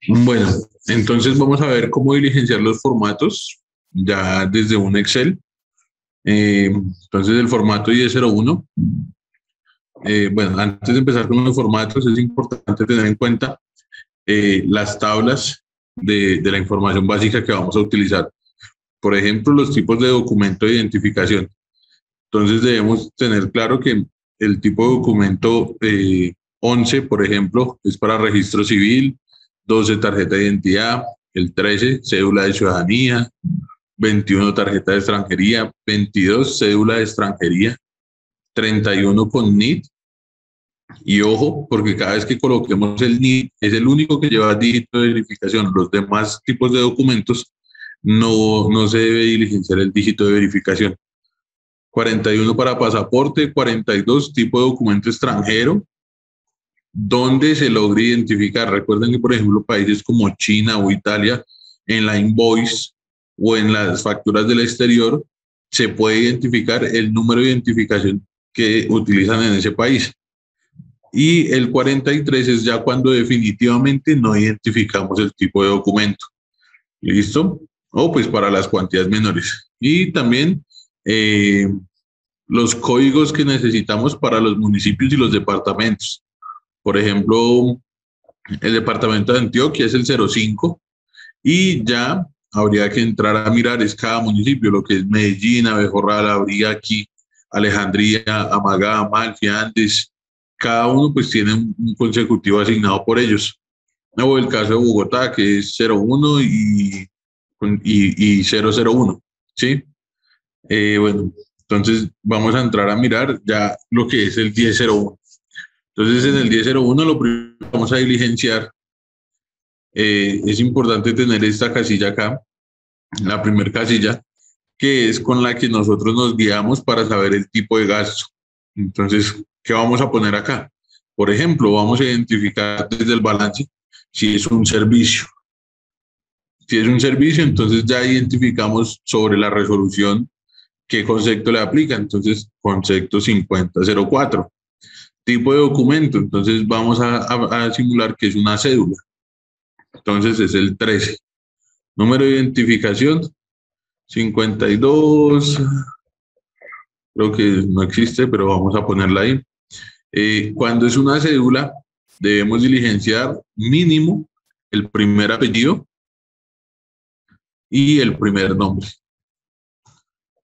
Bueno, entonces vamos a ver cómo diligenciar los formatos ya desde un Excel. Entonces el formato I-01. Bueno, antes de empezar con los formatos es importante tener en cuenta las tablas de la información básica que vamos a utilizar. Por ejemplo, los tipos de documento de identificación. Entonces debemos tener claro que el tipo de documento 11, por ejemplo, es para registro civil, 12 tarjeta de identidad, el 13 cédula de ciudadanía, 21 tarjeta de extranjería, 22 cédula de extranjería, 31 con NIT. Y ojo, porque cada vez que coloquemos el NIT es el único que lleva dígito de verificación. Los demás tipos de documentos no se debe diligenciar el dígito de verificación. 41 para pasaporte, 42 tipo de documento extranjero, donde se logre identificar. Recuerden que, por ejemplo, países como China o Italia, en la invoice o en las facturas del exterior, se puede identificar el número de identificación que utilizan en ese país. Y el 43 es ya cuando definitivamente no identificamos el tipo de documento. ¿Listo? O pues para las cuantías menores. Y también los códigos que necesitamos para los municipios y los departamentos. Por ejemplo, el departamento de Antioquia es el 05 y ya habría que entrar a mirar es cada municipio, lo que es Medellín, Abejorral, Abriaqui, Alejandría, Amagá, Amalfi, Andes. Cada uno pues tiene un consecutivo asignado por ellos. O el caso de Bogotá, que es 01 y 001, ¿sí? Bueno, entonces vamos a entrar a mirar ya lo que es el 1001. Entonces en el 1001 lo primero que vamos a diligenciar, es importante tener esta casilla acá, la primera casilla, que es con la que nosotros nos guiamos para saber el tipo de gasto. Entonces, ¿qué vamos a poner acá? Por ejemplo, vamos a identificar desde el balance si es un servicio. Si es un servicio, entonces ya identificamos sobre la resolución qué concepto le aplica. Entonces, concepto 5004. Tipo de documento, entonces vamos a simular que es una cédula. Entonces es el 13. Número de identificación, 52. Creo que no existe, pero vamos a ponerla ahí. Cuando es una cédula, debemos diligenciar mínimo el primer apellido y el primer nombre.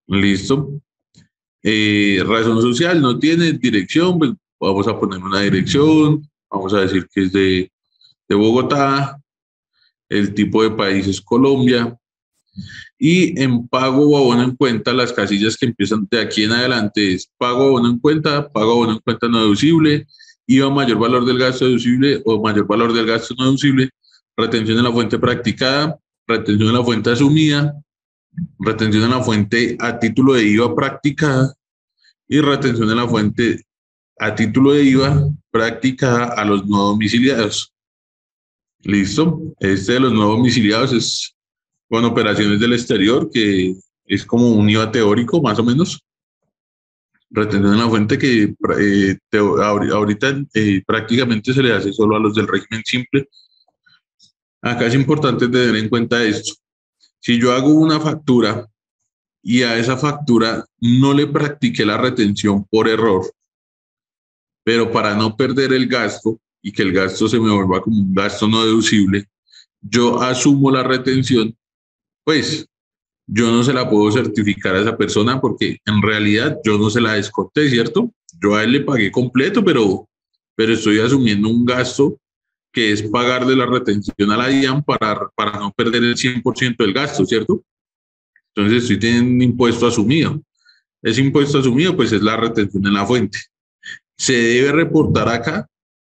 Listo. Razón social no tiene dirección, pues vamos a poner una dirección, vamos a decir que es de Bogotá, el tipo de país es Colombia, y en pago o abono en cuenta, las casillas que empiezan de aquí en adelante es pago abono en cuenta, pago abono en cuenta no deducible, IVA mayor valor del gasto deducible o mayor valor del gasto no deducible, retención en la fuente practicada, retención en la fuente asumida, retención en la fuente a título de IVA practicada y retención en la fuente a título de IVA practicada a los no domiciliados. Listo. Este de los no domiciliados es con operaciones del exterior, que es como un IVA teórico, más o menos. Retención en la fuente que ahorita prácticamente se le hace solo a los del régimen simple. Acá es importante tener en cuenta esto. Si yo hago una factura y a esa factura no le practiqué la retención por error, pero para no perder el gasto y que el gasto se me vuelva como un gasto no deducible, yo asumo la retención, pues yo no se la puedo certificar a esa persona porque en realidad yo no se la desconté, ¿cierto? Yo a él le pagué completo, pero estoy asumiendo un gasto que es pagarle la retención a la DIAN para no perder el 100% del gasto, ¿cierto? Entonces estoy teniendo un impuesto asumido. Ese impuesto asumido pues es la retención en la fuente. Se debe reportar acá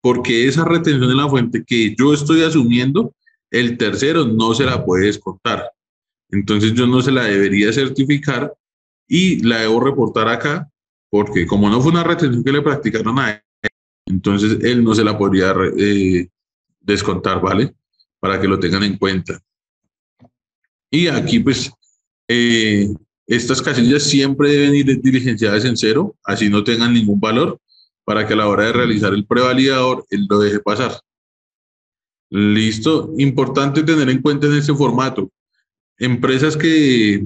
porque esa retención en la fuente que yo estoy asumiendo, el tercero no se la puede descontar. Entonces yo no se la debería certificar y la debo reportar acá porque como no fue una retención que le practicaron a él, entonces él no se la podría descontar, ¿vale? Para que lo tengan en cuenta. Y aquí pues eh, estas casillas siempre deben ir diligenciadas en cero, así no tengan ningún valor, para que a la hora de realizar el prevalidador él lo deje pasar. Listo. Importante tener en cuenta en este formato. Empresas que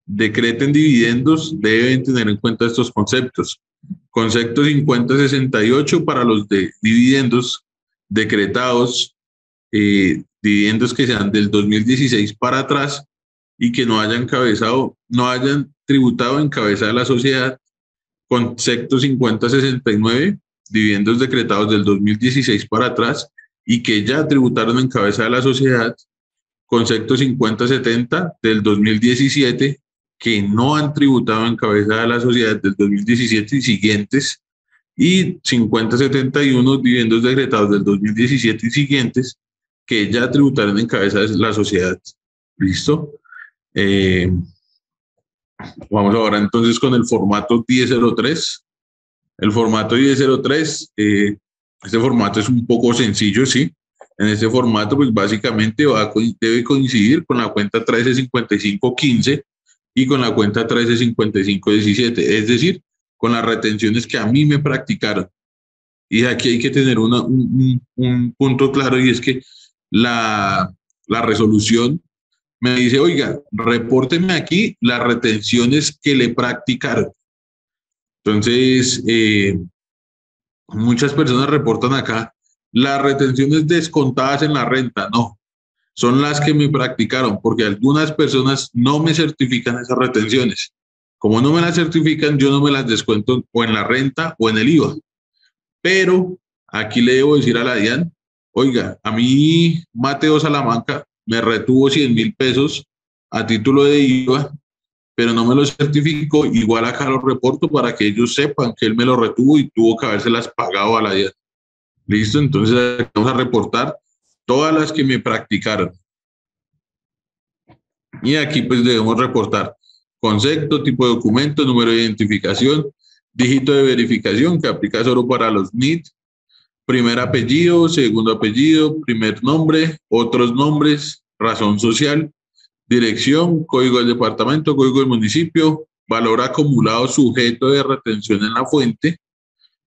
decreten dividendos deben tener en cuenta estos conceptos. Concepto 5068 para los de dividendos decretados, dividendos que sean del 2016 para atrás y que no hayan tributado en cabeza de la sociedad. Concepto 5069, dividendos decretados del 2016 para atrás y que ya tributaron en cabeza de la sociedad. Concepto 5070 del 2017, que no han tributado en cabeza de la sociedad del 2017 y siguientes, y 5071 dividendos decretados del 2017 y siguientes, que ya tributaron en cabeza de la sociedad. ¿Listo? Vamos ahora entonces con el formato 1003. El formato 1003, este formato es un poco sencillo, ¿sí? En este formato, pues básicamente debe coincidir con la cuenta 135515 y con la cuenta 135517, es decir, con las retenciones que a mí me practicaron. Y aquí hay que tener un punto claro, y es que la resolución me dice, oiga, repórteme aquí las retenciones que le practicaron. Entonces, muchas personas reportan acá las retenciones descontadas en la renta. No, son las que me practicaron, porque algunas personas no me certifican esas retenciones. Como no me las certifican, yo no me las descuento o en la renta o en el IVA. Pero aquí le debo decir a la DIAN, oiga, a mí Mateo Salamanca me retuvo 100.000 pesos a título de IVA, pero no me lo certificó. Igual acá lo reporto para que ellos sepan que él me lo retuvo y tuvo que habérselas pagado a la DIAN. Listo, entonces vamos a reportar todas las que me practicaron. Y aquí pues debemos reportar concepto, tipo de documento, número de identificación, dígito de verificación que aplica solo para los NIT, primer apellido, segundo apellido, primer nombre, otros nombres, razón social, dirección, código del departamento, código del municipio, valor acumulado sujeto de retención en la fuente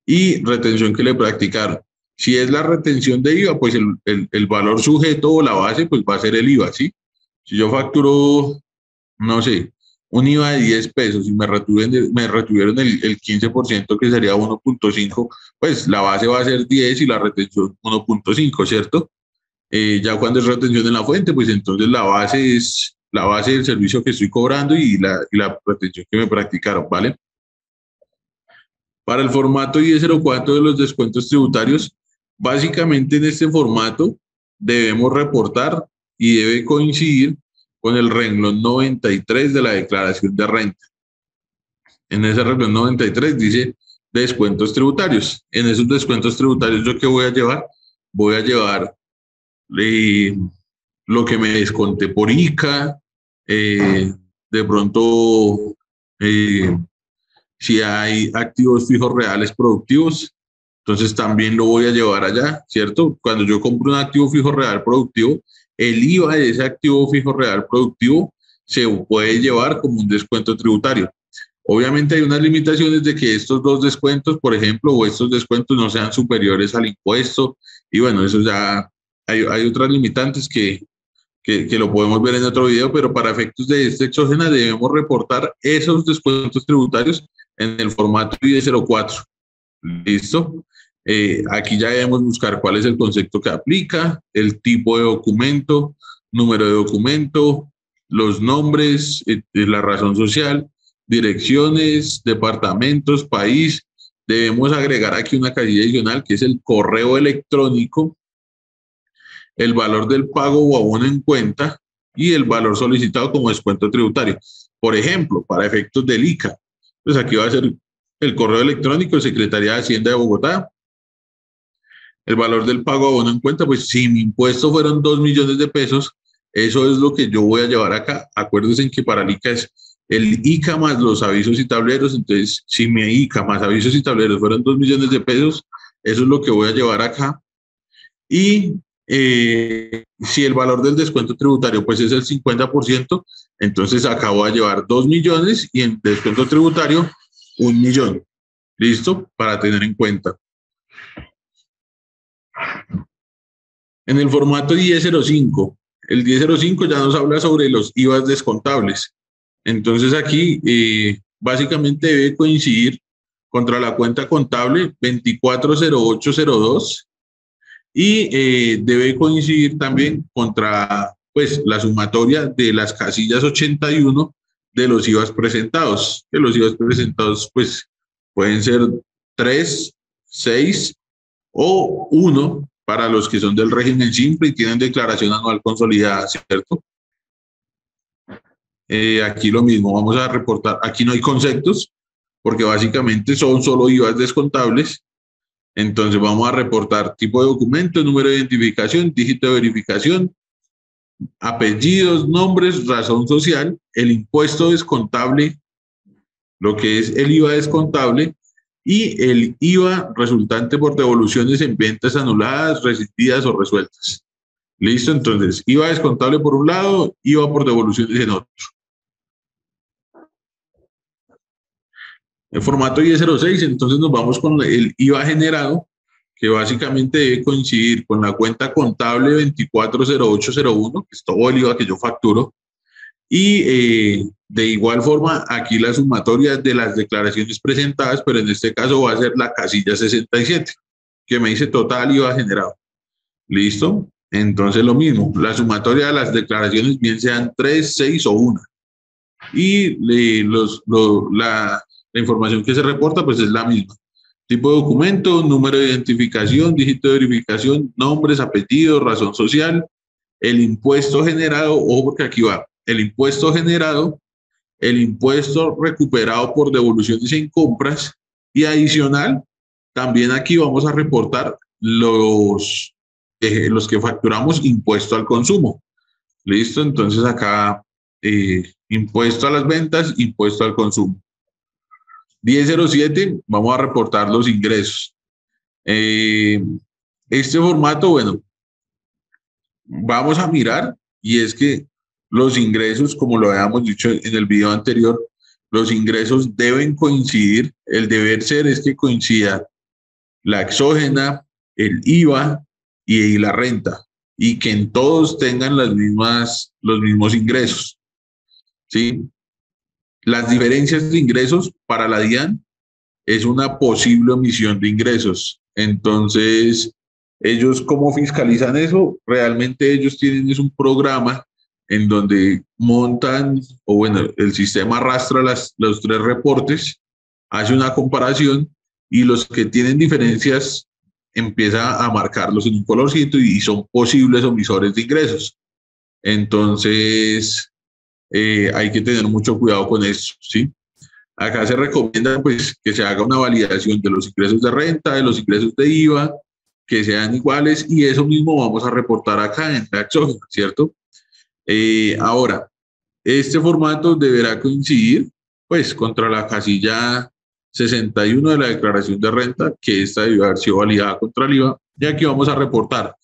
y retención que le practicaron. Si es la retención de IVA, pues el valor sujeto o la base, pues va a ser el IVA, ¿sí? Si yo facturo, no sé, un IVA de 10 pesos y me retuvieron el 15%, que sería 1.5, pues la base va a ser 10 y la retención 1.5, ¿cierto? Ya cuando es retención en la fuente, pues entonces la base es la base del servicio que estoy cobrando y la retención que me practicaron, ¿vale? Para el formato 1004 de los descuentos tributarios, básicamente en este formato debemos reportar y debe coincidir con el renglón 93 de la declaración de renta. En ese renglón 93 dice descuentos tributarios. En esos descuentos tributarios, ¿yo qué voy a llevar? Voy a llevar lo que me desconté por ICA, de pronto si hay activos fijos reales productivos, entonces también lo voy a llevar allá, ¿cierto? Cuando yo compro un activo fijo real productivo, el IVA de ese activo fijo real productivo se puede llevar como un descuento tributario. Obviamente hay unas limitaciones de que estos dos descuentos, por ejemplo, o estos descuentos no sean superiores al impuesto, y bueno, eso ya hay otras limitantes que lo podemos ver en otro video, pero para efectos de este exógena debemos reportar esos descuentos tributarios en el formato ID04. ¿Listo? Aquí ya debemos buscar cuál es el concepto que aplica, el tipo de documento, número de documento, los nombres, la razón social, direcciones, departamentos, país. Debemos agregar aquí una casilla adicional que es el correo electrónico, el valor del pago o abono en cuenta y el valor solicitado como descuento tributario. Por ejemplo, para efectos del ICA, pues aquí va a ser el correo electrónico de Secretaría de Hacienda de Bogotá. El valor del pago abono en cuenta, pues si mi impuesto fueron 2 millones de pesos, eso es lo que yo voy a llevar acá. Acuérdense que para el ICA es el ICA más los avisos y tableros. Entonces, si mi ICA más avisos y tableros fueron 2 millones de pesos, eso es lo que voy a llevar acá. Y si el valor del descuento tributario pues es el 50%, entonces acá voy a llevar 2 millones y en descuento tributario 1 millón. ¿Listo? Para tener en cuenta. En el formato 1005, el 1005 ya nos habla sobre los IVAs descontables. Entonces aquí básicamente debe coincidir contra la cuenta contable 240802 y debe coincidir también contra pues, la sumatoria de las casillas 81 de los IVAs presentados. Que los IVAs presentados pues, pueden ser 3, 6 o 1 para los que son del régimen simple y tienen declaración anual consolidada, ¿cierto? Aquí lo mismo, vamos a reportar, aquí no hay conceptos, porque básicamente son solo IVAs descontables. Entonces vamos a reportar tipo de documento, número de identificación, dígito de verificación, apellidos, nombres, razón social, el impuesto descontable, lo que es el IVA descontable, y el IVA resultante por devoluciones en ventas anuladas, rescindidas o resueltas. Listo, entonces, IVA descontable por un lado, IVA por devoluciones en otro. En formato 1006, entonces nos vamos con el IVA generado, que básicamente debe coincidir con la cuenta contable 240801, que es todo el IVA que yo facturo, y de igual forma aquí la sumatoria de las declaraciones presentadas, pero en este caso va a ser la casilla 67, que me dice total IVA generado. ¿Listo? Entonces lo mismo, la sumatoria de las declaraciones bien sean 3, 6 o 1. Y la información que se reporta pues es la misma. Tipo de documento, número de identificación, dígito de verificación, nombres, apellidos, razón social, el impuesto generado, ojo porque aquí va, el impuesto generado, el impuesto recuperado por devoluciones en compras y adicional, también aquí vamos a reportar los que facturamos impuesto al consumo. ¿Listo? Entonces acá impuesto a las ventas, impuesto al consumo. 1007, vamos a reportar los ingresos. Este formato, bueno, vamos a mirar y es que los ingresos, como lo habíamos dicho en el video anterior, los ingresos deben coincidir. El deber ser es que coincida la exógena, el IVA y la renta, y que en todos tengan los mismos ingresos. ¿Sí? Las diferencias de ingresos para la DIAN es una posible omisión de ingresos. Entonces, ellos, ¿cómo fiscalizan eso? Realmente ellos tienen un programa en donde montan, o bueno, el sistema arrastra los 3 reportes, hace una comparación y los que tienen diferencias empieza a marcarlos en un colorcito y son posibles omisores de ingresos. Entonces, hay que tener mucho cuidado con esto, ¿sí? Acá se recomienda pues que se haga una validación de los ingresos de renta, de los ingresos de IVA, que sean iguales y eso mismo vamos a reportar acá en la exógena, ¿cierto? Ahora, este formato deberá coincidir pues contra la casilla 61 de la declaración de renta, que esta debe haber sido validada contra el IVA, y aquí vamos a reportar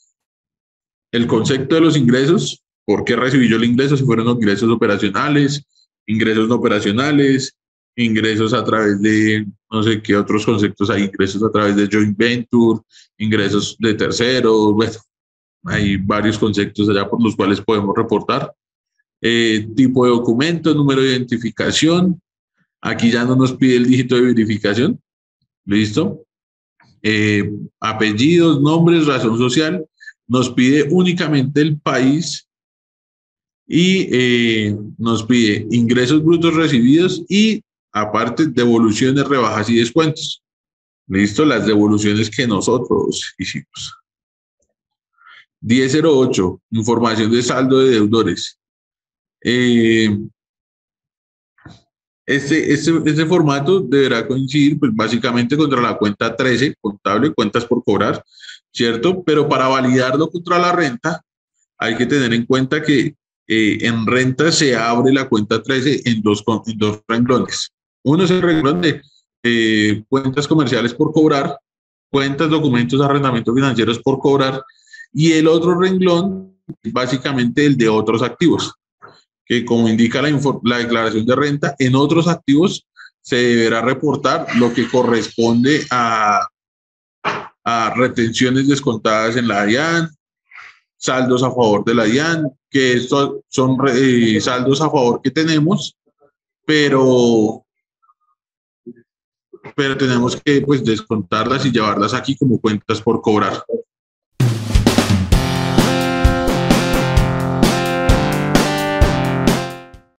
el concepto de los ingresos, por qué recibí yo el ingreso, si fueron ingresos operacionales, ingresos no operacionales, ingresos a través de, no sé qué otros conceptos hay, ingresos a través de joint venture, ingresos de terceros, bueno, hay varios conceptos allá por los cuales podemos reportar. Tipo de documento, número de identificación, aquí ya no nos pide el dígito de verificación, ¿listo? Apellidos, nombres, razón social, nos pide únicamente el país y nos pide ingresos brutos recibidos y aparte devoluciones, rebajas y descuentos. Listo, las devoluciones que nosotros hicimos. 1008, información de saldo de deudores. Este formato deberá coincidir pues, básicamente contra la cuenta 13, contable, cuentas por cobrar, ¿cierto? Pero para validarlo contra la renta, hay que tener en cuenta que en renta se abre la cuenta 13 en dos renglones. Uno es el renglón de cuentas comerciales por cobrar, cuentas, documentos, arrendamientos financieros por cobrar, y el otro renglón, básicamente el de otros activos, que como indica la declaración de renta, en otros activos se deberá reportar lo que corresponde a retenciones descontadas en la DIAN, saldos a favor de la DIAN, que estos son saldos a favor que tenemos, pero, pero tenemos que pues descontarlas y llevarlas aquí como cuentas por cobrar.